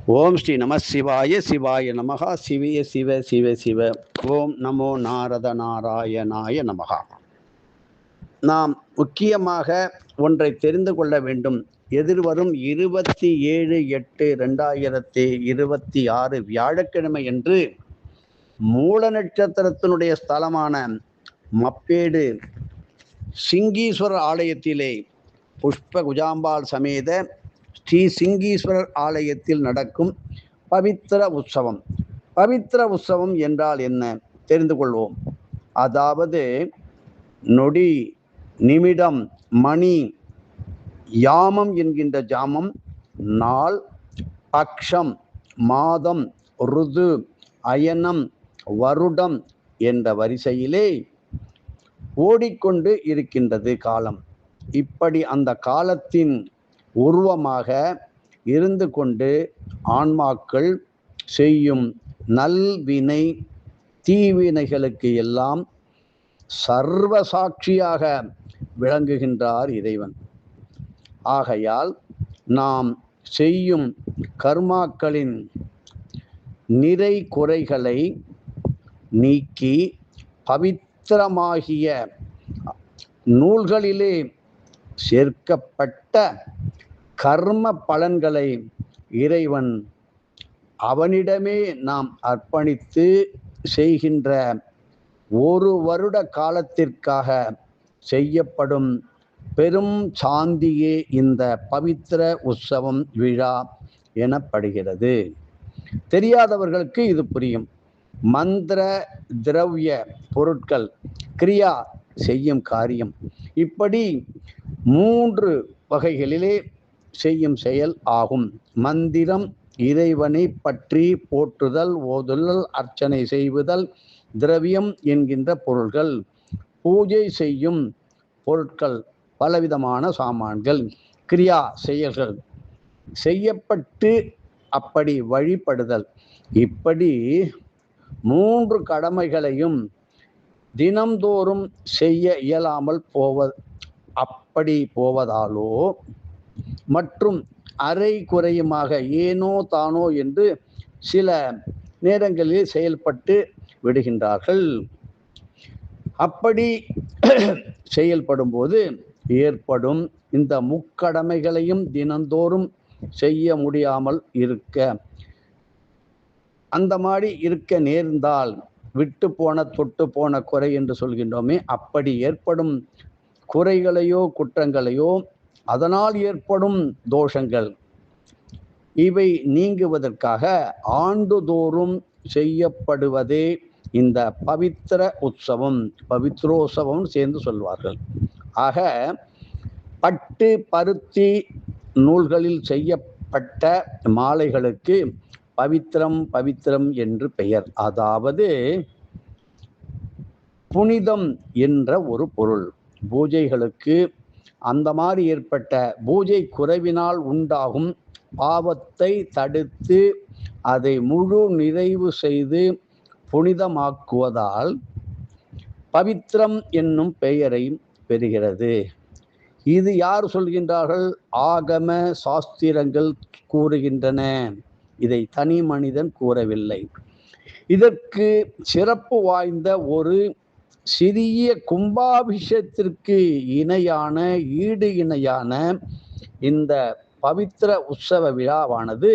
ஓம் ஸ்ரீ நம சிவாய சிவாய நமகா சிவிய சிவ சிவ சிவ. ஓம் நமோ நாரத நாராயணாய நமகா. நாம் முக்கியமாக ஒன்றை தெரிந்து கொள்ள வேண்டும். எதிர்வரும் 27/8/2026 வியாழக்கிழமை என்று மூல நட்சத்திரத்தினுடைய ஸ்தலமான மப்பேடு சிங்கீஸ்வரர் ஆலயத்திலே புஷ்ப குஜாம்பாள் சமேத ஸ்ரீ சிங்கீஸ்வரர் ஆலயத்தில் நடக்கும் பவித்திர உற்சவம். பவித்திர உற்சவம் என்றால் என்ன தெரிந்து கொள்வோம். அதாவது நொடி, நிமிடம், மணி, யாமம் என்கின்ற ஜாமம், நாள், பக்ஷம், மாதம், ருது, அயனம், வருடம் என்ற வரிசையிலே ஓடிக்கொண்டு இருக்கின்றது காலம். இப்படி அந்த காலத்தின் உருவமாக இருந்து கொண்டு ஆன்மாக்கள் செய்யும் நல்வினை தீவினைகளுக்கு எல்லாம் சர்வ சாட்சியாக விளங்குகின்றார் இறைவன். ஆகையால் நாம் செய்யும் கர்மாக்களின் நிறை குறைகளை நீக்கி பவித்திரமாகிய நூல்களிலே சேர்க்கப்பட்ட கர்ம பலன்களை இறைவன் அவனிடமே நாம் அர்ப்பணித்து செய்கின்ற ஒரு வருட காலத்திற்காக செய்யப்படும் பெரும் சாந்தியே இந்த பவித்திர உற்சவம் விழா எனப்படுகிறது. தெரியாதவர்களுக்கு இது புரியும். மந்திர திரவிய பொருட்கள், கிரியா செய்யும் காரியம், இப்படி 3 வகைகளிலே செய்யும் செயல் ஆகும். மந்திரம் இறைவனை பற்றி போற்றுதல், ஓதுதல், அர்ச்சனை செய்வதல். திரவியம் என்கின்ற பொருள்கள் பூஜை செய்யும் பொருட்கள், பலவிதமான சாமான்கள். கிரியா செயல்கள் செய்யப்பட்டு அப்படி வழிபடுதல். இப்படி 3 கடமைகளையும் தினம்தோறும் செய்ய இயலாமல் அப்படி போவதாலோ மற்றும் அரை குறையுமாக ஏனோ தானோ என்று சில நேரங்களில் செயல்பட்டு விடுகின்றார்கள். அப்படி செயல்படும் போது ஏற்படும் இந்த முக்கடமைகளையும் தினந்தோறும் செய்ய முடியாமல் இருக்க, அந்த மாதிரி இருக்க நேர்ந்தால் விட்டு போன தொட்டு போன குறை என்று சொல்கின்றோமே, அப்படி ஏற்படும் குறைகளையோ குற்றங்களையோ அதனால் ஏற்படும் தோஷங்கள் இவை நீங்குவதற்காக ஆண்டுதோறும் செய்யப்படுவதே இந்த பவித்திர உற்சவம், பவித்ரோற்சவம் சேர்ந்து சொல்வார்கள். ஆக பட்டு பருத்தி நூல்களில் செய்யப்பட்ட மாலைகளுக்கு பவித்திரம் பவித்திரம் என்று பெயர். அதாவது புனிதம் என்ற ஒரு பொருள். பூஜைகளுக்கு அந்த மாதிரி ஏற்பட்ட பூஜை குறைவினால் உண்டாகும் பாவத்தை தடுத்து அதை முழு நிறைவு செய்து புனிதமாக்குவதால் பவித்திரம் என்னும் பெயரை பெறுகிறது. இது யார் சொல்கின்றார்கள்? ஆகம சாஸ்திரங்கள் கூறுகின்றன. இதை தனி மனிதன் கூறவில்லை. இதற்கு சிறப்பு வாய்ந்த ஒரு சிறிய கும்பாபிஷேகத்திற்கு இணையான ஈடு இணையான இந்த பவித்திர உற்சவ விழாவானது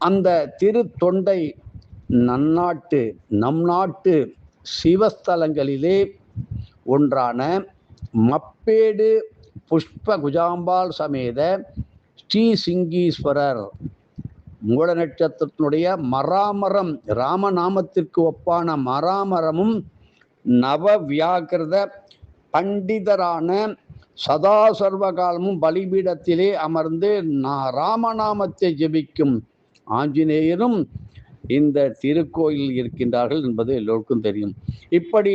அந்த திருத்தொண்டை நம் நாட்டு சிவஸ்தலங்களிலே ஒன்றான மப்பேடு புஷ்ப குஜாம்பாள் சமேத ஸ்ரீ சிங்கீஸ்வரர் மூல நட்சத்திரத்தினுடைய மராமரம், ராமநாமத்திற்கு ஒப்பான மராமரமும் நவ வியாகிருத பண்டிதரான சதா சர்வகாலமும் பலிபீடத்திலே அமர்ந்து ராமநாமத்தை ஜெபிக்கும் ஆஞ்சநேயரும் இந்த திருக்கோயில் இருக்கின்றார்கள் என்பது எல்லோருக்கும் தெரியும். இப்படி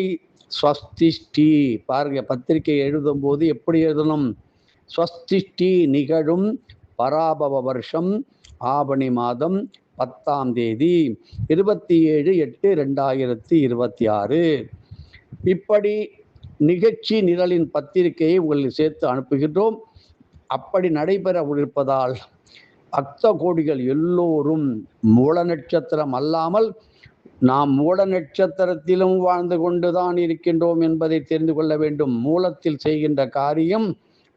ஸ்வஸ்திஷ்டி பாருங்க, பத்திரிகை எழுதும் போது எப்படி எழுதணும்? ஸ்வஸ்திஷ்டி நிகழும் பராபவ வருஷம் ஆவணி மாதம் 10ஆம் தேதி 27/8/2026. இப்படி நிகழ்ச்சி நிரலின் பத்திரிகையை உங்களுக்கு சேர்த்து அனுப்புகின்றோம். அப்படி நடைபெற இருப்பதால் பக்த கோடிகள் எல்லோரும் மூல நட்சத்திரம் அல்லாமல் நாம் மூல நட்சத்திரத்திலும் வாழ்ந்து கொண்டுதான் இருக்கின்றோம் என்பதை தெரிந்து கொள்ள வேண்டும். மூலத்தில் செய்கின்ற காரியம்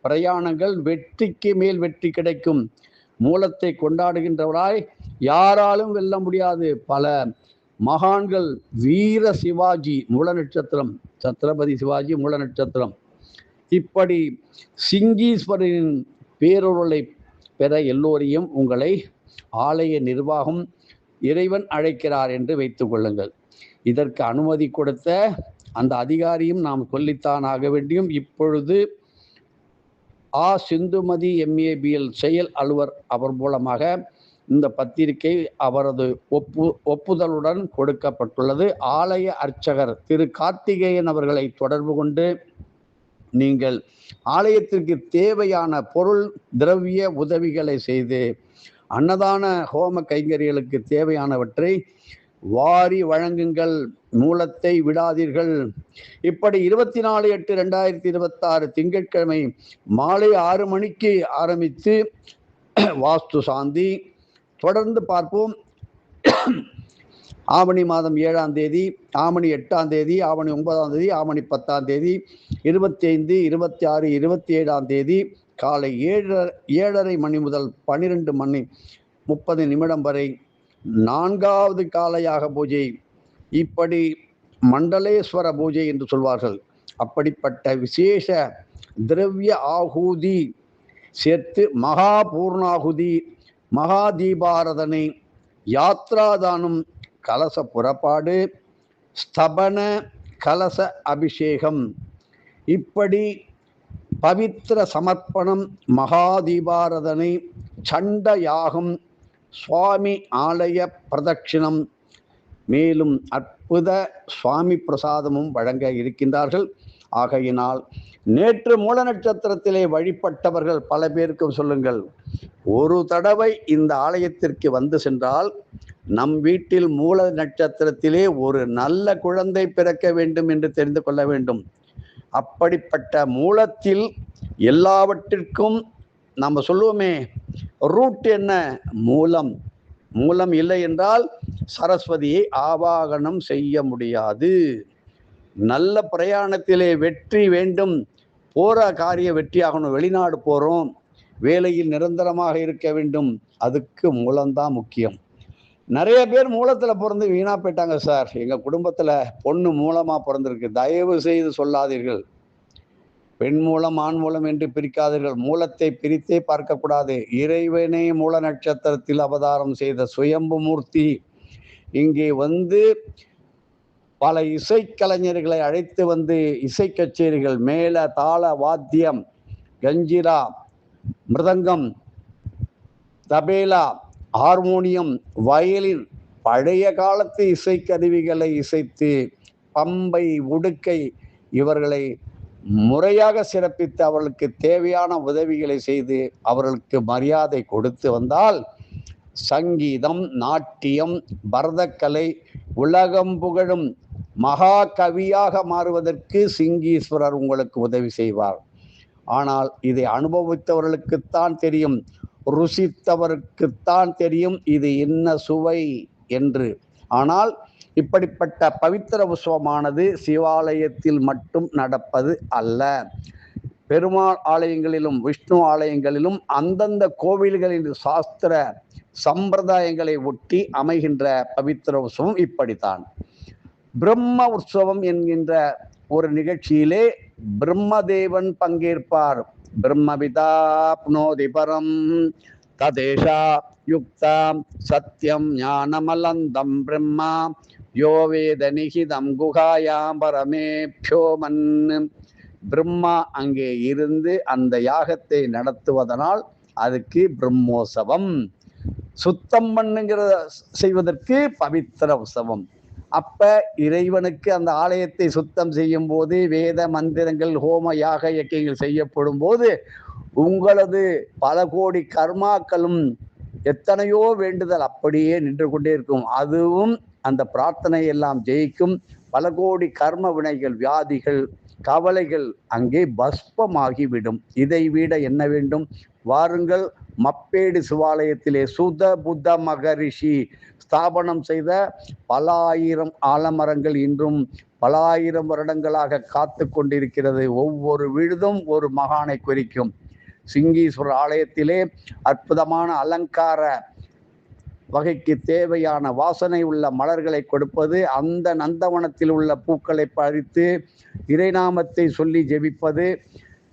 பிரயாணங்கள் வெற்றிக்கு மேல் வெற்றி கிடைக்கும். மூலத்தை கொண்டாடுகின்றவராய் யாராலும் வெல்ல முடியாது. பல மகான்கள், வீர சிவாஜி மூல நட்சத்திரம், சத்ரபதி சிவாஜி மூல நட்சத்திரம். இப்படி சிங்கீஸ்வரனின் பேரொருளை பெற எல்லோரையும் உங்களை ஆலய நிர்வாகம் இறைவன் அழைக்கிறார் என்று வைத்துக் கொள்ளுங்கள். இதற்கு அனுமதி கொடுத்த அந்த அதிகாரியும் நாம் சொல்லித்தான் ஆக வேண்டியும். இப்பொழுது சிந்துமதி MABL செயல் அலுவலர் அவர் மூலமாக இந்த பத்திரிகை அவரது ஒப்புதலுடன் கொடுக்கப்பட்டுள்ளது. ஆலய அர்ச்சகர் திரு கார்த்திகேயன் அவர்களை தொடர்பு கொண்டு நீங்கள் ஆலயத்திற்கு தேவையான பொருள் திரவிய உதவிகளை செய்து அன்னதான ஹோம கைங்கரியங்களுக்கு தேவையானவற்றை வாரி வழங்குங்கள். மூலத்தை விடாதீர்கள். இப்படி 24/8/2026 திங்கட்கிழமை மாலை 6 மணிக்கு ஆரம்பித்து வாஸ்து சாந்தி தொடர்ந்து பார்ப்போம். ஆவணி மாதம் 7ஆம் தேதி, ஆவணி 8ஆம் தேதி, ஆவணி 9ஆம் தேதி, ஆவணி 10ஆம் தேதி, 25, 26, 27ஆம் தேதி காலை 7:30 மணி முதல் 12:30 வரை 4வது காலையாக பூஜை. இப்படி மண்டலேஸ்வர பூஜை என்று சொல்வார்கள். அப்படிப்பட்ட விசேஷ திரவிய ஆகுதி சேர்த்து மகா பூர்ணாகுதி, மகா தீபாரதனை, யாத்ராதானம், கலச புறப்பாடு, ஸ்தபன கலச அபிஷேகம், இப்படி பவித்திர சமர்ப்பணம், மகா தீபாரதனை, சண்ட யாகம், சுவாமி ஆலய பிரதட்சிணம், மேலும் அற்புத சுவாமி பிரசாதமும் வழங்க இருக்கின்றார்கள். ஆகையினால் நேற்று மூல நட்சத்திரத்திலே வழிபட்டவர்கள் பல பேருக்கும் சொல்லுங்கள், ஒரு தடவை இந்த ஆலயத்திற்கு வந்து சென்றால் நம் வீட்டில் மூல நட்சத்திரத்திலே ஒரு நல்ல குழந்தை பிறக்க வேண்டும் என்று தெரிந்து கொள்ள வேண்டும். அப்படிப்பட்ட மூலத்தில் எல்லாவற்றிற்கும் நம்ம சொல்லுவோமே, ரூட் என்ன? மூலம். மூலம் இல்லை என்றால் சரஸ்வதியை ஆவாகனம் செய்ய முடியாது. நல்ல பிரயாணத்திலே வெற்றி வேண்டும், போற காரிய வெற்றியாகணும். வெளிநாடு போகிறோம், வேலையில் நிரந்தரமாக இருக்க வேண்டும், அதுக்கு மூலம்தான் முக்கியம். நிறைய பேர் மூலத்தில் பிறந்து வீணா போயிட்டாங்க சார். எங்கள் குடும்பத்தில் பொண்ணு மூலமாக பிறந்திருக்கு. தயவு செய்து சொல்லாதீர்கள். பெண் மூலம் ஆண் மூலம் என்று பிரிக்காதீர்கள். மூலத்தை பிரித்தே பார்க்கக்கூடாது. இறைவனே மூல நட்சத்திரத்தில் அவதாரம் செய்த சுயம்பு மூர்த்தி இங்கே வந்து பல இசைக்கலைஞர்களை அழைத்து வந்து இசை கச்சேரிகள், மேல தாள வாத்தியம், கஞ்சிரா, மிருதங்கம், தபேலா, ஹார்மோனியம், வயலின், பழைய காலத்து இசைக்கருவிகளை இசைத்து பம்பை, உடுக்கை இவர்களை முறையாக சிறப்பித்து அவர்களுக்கு தேவையான உதவிகளை செய்து அவர்களுக்கு மரியாதை கொடுத்து வந்தால் சங்கீதம், நாட்டியம், பரதக்கலை உலகம் புகழும் மகா கவியாக மாறுவதற்கு சிங்கீஸ்வரர் உங்களுக்கு உதவி செய்வார். ஆனால் இதை அனுபவித்தவர்களுக்குத்தான் தெரியும், ருசித்தவருக்குத்தான் தெரியும் இது என்ன சுவை என்று. ஆனால் இப்படிப்பட்ட பவித்திர உற்சவமானது சிவாலயத்தில் மட்டும் நடப்பது அல்ல. பெருமாள் ஆலயங்களிலும் விஷ்ணு ஆலயங்களிலும் அந்தந்த கோவில்களின் சாஸ்திர சம்பிரதாயங்களை ஒட்டி அமைகின்ற பவித்திர உற்சவம் இப்படித்தான். பிரம்ம உற்சவம் என்கின்ற ஒரு நிகழ்ச்சியிலே பிரம்மதேவன் பங்கேற்பார். பிரம்மவிதாப்னோதி பரம் ததேஷா யுக்தாம் சத்யம் ஞானமலந்தம் பிரம்மா யோ வேத நிகிதம் குகாயாம் பரமேப்யோமன். பிரம்மா அங்கே இருந்து அந்த யாகத்தை நடத்துவதனால் அதுக்கு பிரம்மோற்சவம். சுத்தம் பண்ணுங்கிற செய்வதற்கு பவித்திர உற்சவம். அப்ப இறைவனுக்கு அந்த ஆலயத்தை சுத்தம் செய்யும் போது வேத மந்திரங்கள், ஹோம யாக இயக்கங்கள் செய்யப்படும் போது உங்களது பல கோடி கர்மாக்களும் எத்தனையோ வேண்டுதல் அப்படியே நின்று கொண்டே இருக்கும். அதுவும் அந்த பிரார்த்தனை எல்லாம் ஜெயிக்கும். பல கோடி கர்ம வினைகள், வியாதிகள் கவலைகள் அங்கே பஸ்பமாகிவிடும். இதை விட என்ன வேண்டும்? வாருங்கள், மப்பேடு சிவாலயத்திலே சுத புத்த மகரிஷி ஸ்தாபனம் செய்த பல ஆயிரம் ஆலமரங்கள் இன்றும் பல ஆயிரம் வருடங்களாக காத்து கொண்டிருக்கிறது. ஒவ்வொரு விழுதும் ஒரு மகானை குறிக்கும். சிங்கீஸ்வரர் ஆலயத்திலே அற்புதமான அலங்கார வகைக்கு தேவையான வாசனை உள்ள மலர்களை கொடுப்பது, அந்த நந்தவனத்தில் உள்ள பூக்களை பறித்து இறைநாமத்தை சொல்லி ஜெபிப்பது,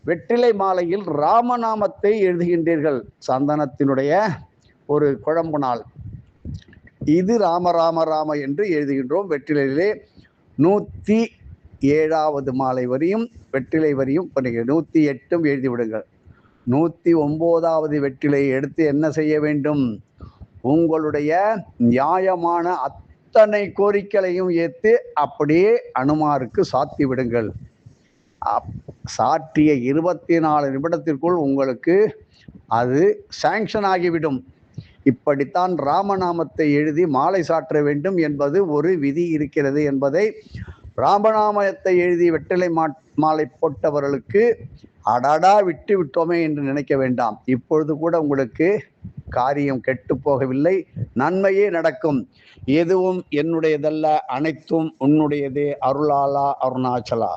வெற்றிலை மாலையில் ராமநாமத்தை எழுதுகின்றீர்கள். சந்தனத்தினுடைய ஒரு குழம்பு நாள் இது ராம ராம ராம என்று எழுதுகின்றோம். வெற்றிலையிலே 107வது மாலை வரியும் வெற்றிலை வரியும் பண்ணுங்க. 108 எழுதி விடுங்கள். 109வது வெற்றிலையை எடுத்து என்ன செய்ய வேண்டும்? உங்களுடைய நியாயமான அத்தனை கோரிக்கைகளையும் ஏற்று அப்படியே அனுமாருக்கு சாத்தி விடுங்கள். சாற்றிய 24 நிமிடத்திற்குள் உங்களுக்கு அது சாங்ஷன் ஆகிவிடும். இப்படித்தான் ராமநாமத்தை எழுதி மாலை சாற்ற வேண்டும் என்பது ஒரு விதி இருக்கிறது என்பதை ராமநாமத்தை எழுதி வெற்றிலை மாலை போட்டவர்களுக்கு அடடா விட்டு விட்டோமே என்று நினைக்க வேண்டாம். இப்பொழுது கூட உங்களுக்கு காரியம் கெட்டு போகவில்லை, நன்மையே நடக்கும். எதுவும் என்னுடையதல்ல, அனைத்தும் உன்னுடையதே. அருளாலா அருணாச்சலா.